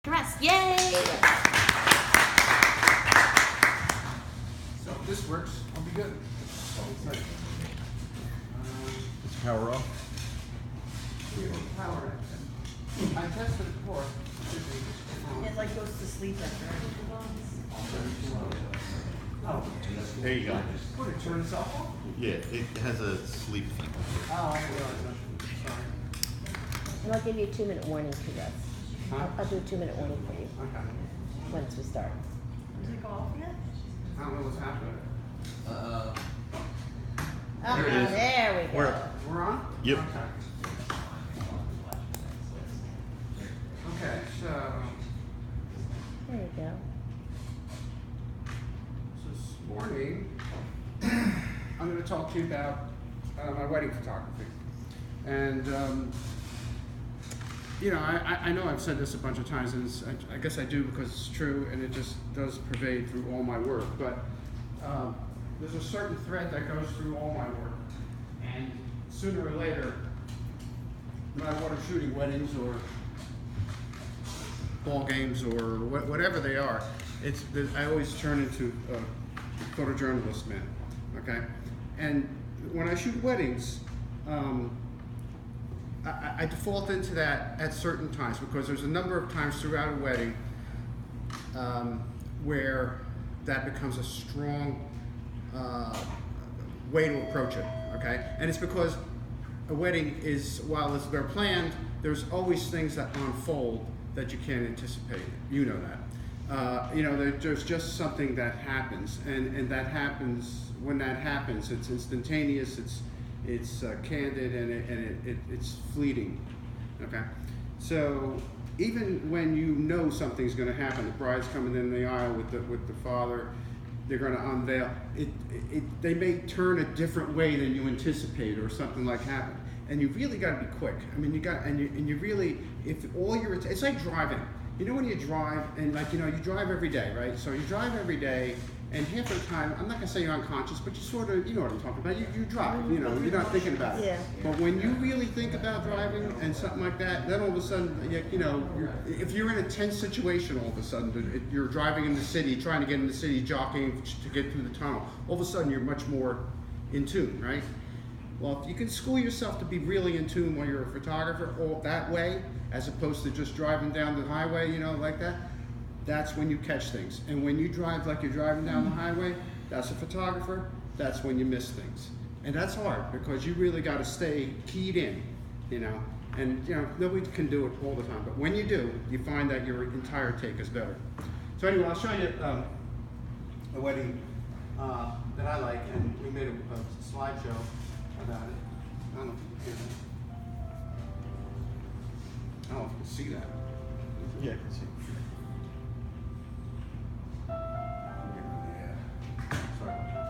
Russ, yay! So if this works, I'll be good. Let's Power off. power it. I tested it before. It like goes to sleep after. Oh, There you go. would it turn itself off? Yeah, it has a sleep feature. Oh, I didn't realize that. Sorry. And I'll give you a 2-minute warning to Russ. Huh? I'll do a 2-minute warning for you Okay. once we start. Does it go off yet? I don't know what's happening. Oh, There it is. there we go. We're on? Yep. Okay. Okay, so There you go. this morning, I'm going to talk to you about my wedding photography. And, you know, I know I've said this a bunch of times, and I guess I do because it's true, and it just does pervade through all my work. But there's a certain thread that goes through all my work. And sooner or later, no matter what I'm shooting, weddings or ball games or whatever they are, I always turn into a photojournalist, man. Okay, and when I shoot weddings, I default into that at certain times because there's a number of times throughout a wedding where that becomes a strong way to approach it. Okay, and it's because a wedding is, while they're planned, there's always things that unfold that you can't anticipate. You know that. You know, there's just something that happens, and that happens. When that happens, it's instantaneous, it's candid, and it's fleeting. Okay, so even when you know something's going to happen, the bride's coming in the aisle with the father, they're going to unveil. They may turn a different way than you anticipate, or something like happen. And you really got to be quick. I mean, you really, if all it's like driving. You know when you drive, and like, you know, you drive every day, right? So you drive every day, and half the time, I'm not gonna say you're unconscious, but you sort of, you know what I'm talking about. You drive, you know, you're not thinking about it. Yeah. But when you really think about driving and something like that, then all of a sudden, you know, if you're in a tense situation, all of a sudden, you're driving in the city, trying to get in the city, jockeying to get through the tunnel. All of a sudden, you're much more in tune, right? Well, if you can school yourself to be really in tune while you're a photographer, all that way, as opposed to just driving down the highway, you know, like that, that's when you catch things. And when you drive like you're driving down the highway, that's a photographer, that's when you miss things. And that's hard because you really got to stay keyed in, you know. And, you know, nobody can do it all the time. But when you do, you find that your entire take is better. So anyway, I'll show you a wedding that I like, and we made a slideshow about it. I don't know if you can. I don't know if you can see that. Yeah, I can see. Yeah. Sorry about that.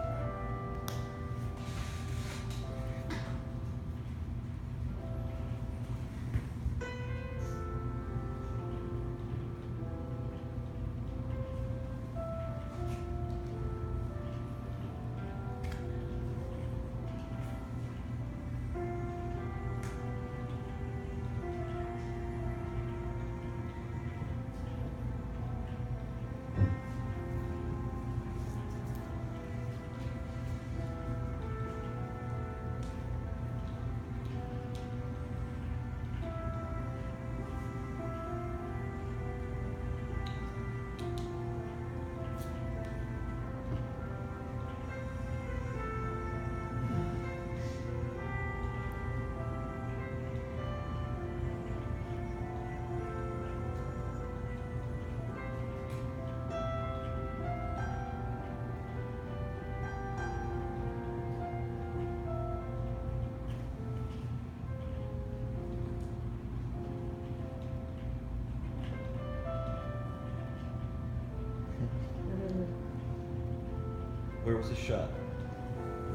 Where was the shot?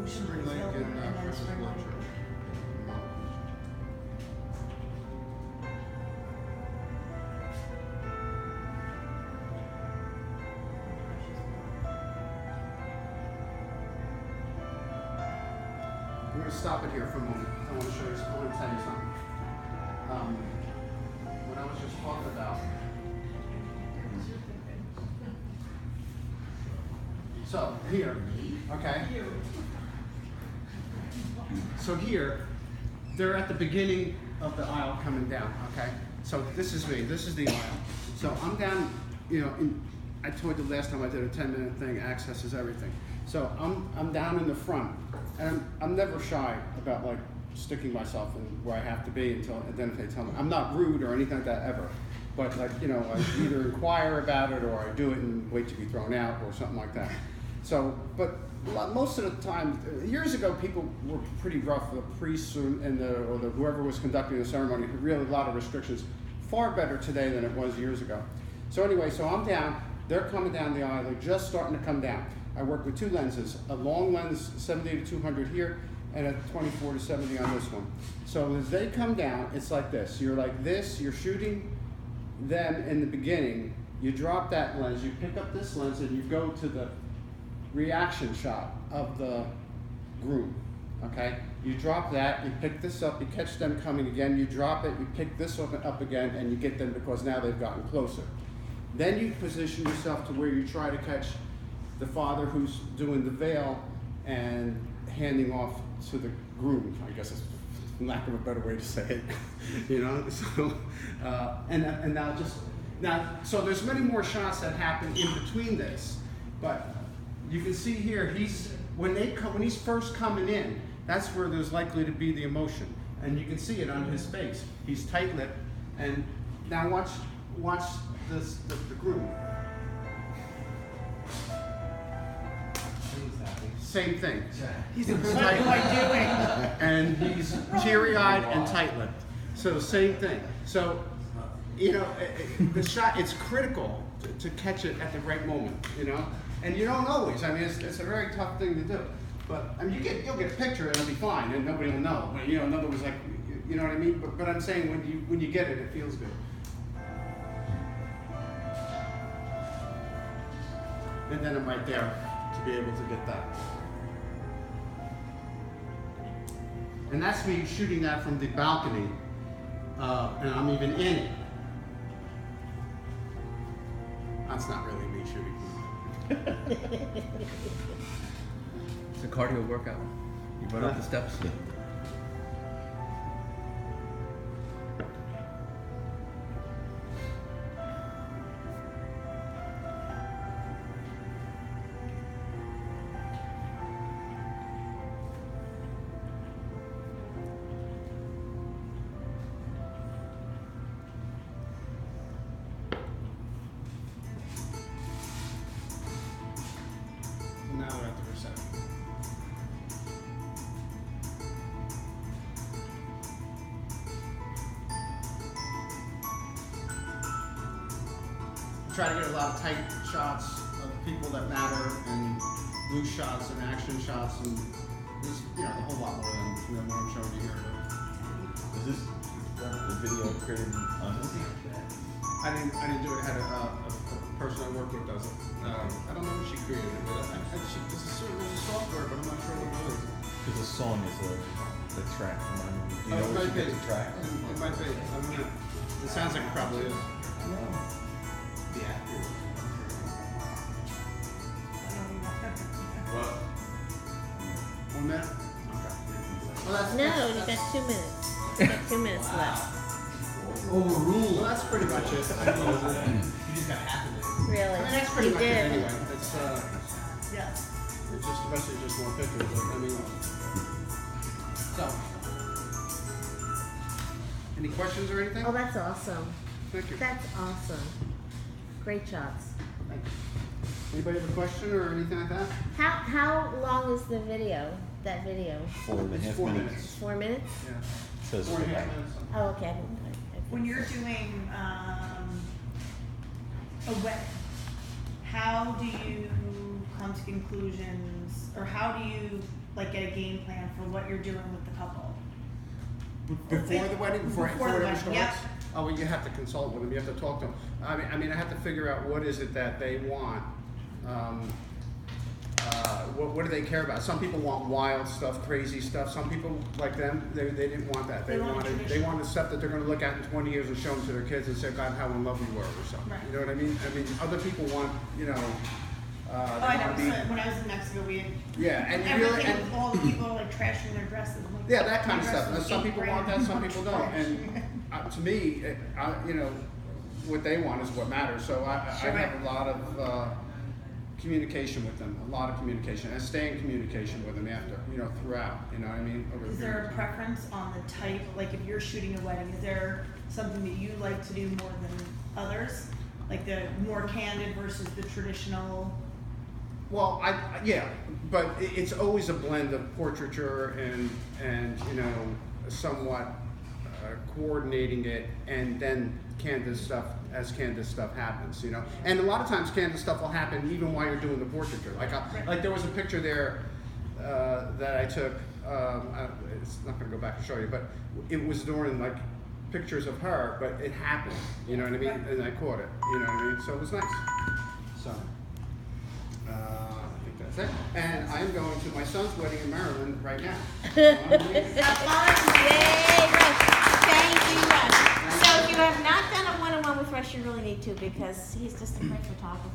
Ocean Spring Lake Hill and and then Princess Spring Blood Lake. Church. I'm going to stop it here for a moment. I want to show you. I want to tell you something. What I was just talking about So here, okay. So here, they're at the beginning of the aisle coming down, okay? So this is me, this is the aisle. So I'm down, you know, I told you last time I did a 10-minute thing, access is everything. So I'm down in the front, and I'm never shy about like sticking myself in where I have to be until, and then if they tell me. I'm not rude or anything like that ever, but like, you know, I either inquire about it or I do it and wait to be thrown out or something like that. So, but most of the time, years ago, people were pretty rough. The priests and whoever was conducting the ceremony had really a lot of restrictions. Far better today than it was years ago. So anyway, so I'm down. They're coming down the aisle. They're just starting to come down. I work with two lenses: a long lens, 70 to 200 here, and a 24 to 70 on this one. So as they come down, it's like this. You're like this. You're shooting them in the beginning. You drop that lens. You pick up this lens, and you go to the reaction shot of the groom, okay? You drop that, you pick this up, you catch them coming again, you drop it, you pick this up again, and you get them because now they've gotten closer. Then you position yourself to where you try to catch the father who's doing the veil and handing off to the groom, I guess is lack of a better way to say it, you know? So, and now, so there's many more shots that happen in between this, but you can see here, when he's first coming in, that's where there's likely to be the emotion, and you can see it on his face. He's tight-lipped, and now watch the groom. Same thing. He's a what am I doing? And he's teary-eyed and tight-lipped. So same thing. So, you know, the shot, it's critical to catch it at the right moment, you know? And you don't always. I mean, it's a very tough thing to do. But I mean, you'll get a picture and it'll be fine, and nobody will know. But, you know, in other words, like, you know what I mean. But I'm saying when you get it, it feels good. And then I'm right there to be able to get that. And that's me shooting that from the balcony, and I'm even in it. That's not really me shooting. It's a cardio workout. You run up the steps. Now we're at the reception. Try to get a lot of tight shots of people that matter, and loose shots and action shots, and there's, you know, a whole lot more than what I'm showing you here. Is this the video created on this? I didn't do it. I had a person I work with does it. I don't know who she created it, but there's a software, but I'm not sure what it is. Because the song is the track from mine. Do you know it what might be. the track? It might be. It sounds like it probably is. What? 1 minute? Okay. Well, that's, No, you got 2 minutes. You got 2 minutes left. Overruled. Well, that's pretty much it. I mean, you just got half of it. Really? I mean, that's pretty You much it did. anyway. It's Yes. just especially just more pictures. I mean, so. Any questions or anything? Oh, that's awesome. Thank you. That's awesome. Great shots. Thank you. Anybody have a question or anything like that? How long is the video? That video? 4.5 It's 4 minutes. minutes. 4 minutes? Yeah. Says 4.5 minutes. Oh, okay. When you're doing a wedding, how do you come to conclusions, or how do you like get a game plan for what you're doing with the couple? Before the wedding, before Before it the ever wedding, starts? yep. Oh, well, you have to consult with them. You have to talk to them. I mean, I have to figure out what is it that they want. What do they care about? Some people want wild stuff, crazy stuff. Some people, like them, they didn't want that. They wanted stuff that they're going to look at in 20 years and show them to their kids and say, God, how in love we were, or something. Right. You know what I mean? I mean, other people want, you know, Oh, I know. So when I was in Mexico, we had yeah, and you really, everything. and, All the people like trashing their dresses. I'm like, yeah, that kind of "My stuff. dress Now, is some people want that, $8,000, some people don't. trash." And to me, you know, what they want is what matters. So I Sure. have a lot of communication with them, a lot of communication, and stay in communication with them after, you know, throughout. You know what I mean? Over the Is there period a of time. preference on the type? Like if you're shooting a wedding, is there something that you like to do more than others? Like the more candid versus the traditional? Well, yeah, but it's always a blend of portraiture and you know, somewhat coordinating it, and then candid stuff as candid stuff happens, you know. And a lot of times candid stuff will happen even while you're doing the portraiture. Like there was a picture there that I took. It's not going to go back and show you, but it was during like pictures of her, but it happened, you know what I mean? And I caught it, you know what I mean? So it was nice. So. I think that's it. And I'm going to my son's wedding in Maryland right now. So I'm leaving. Have fun. Yay, Russ. Thank you, Russ. So if you have not done a one-on-one with Russ, you really need to, because he's just a great photographer.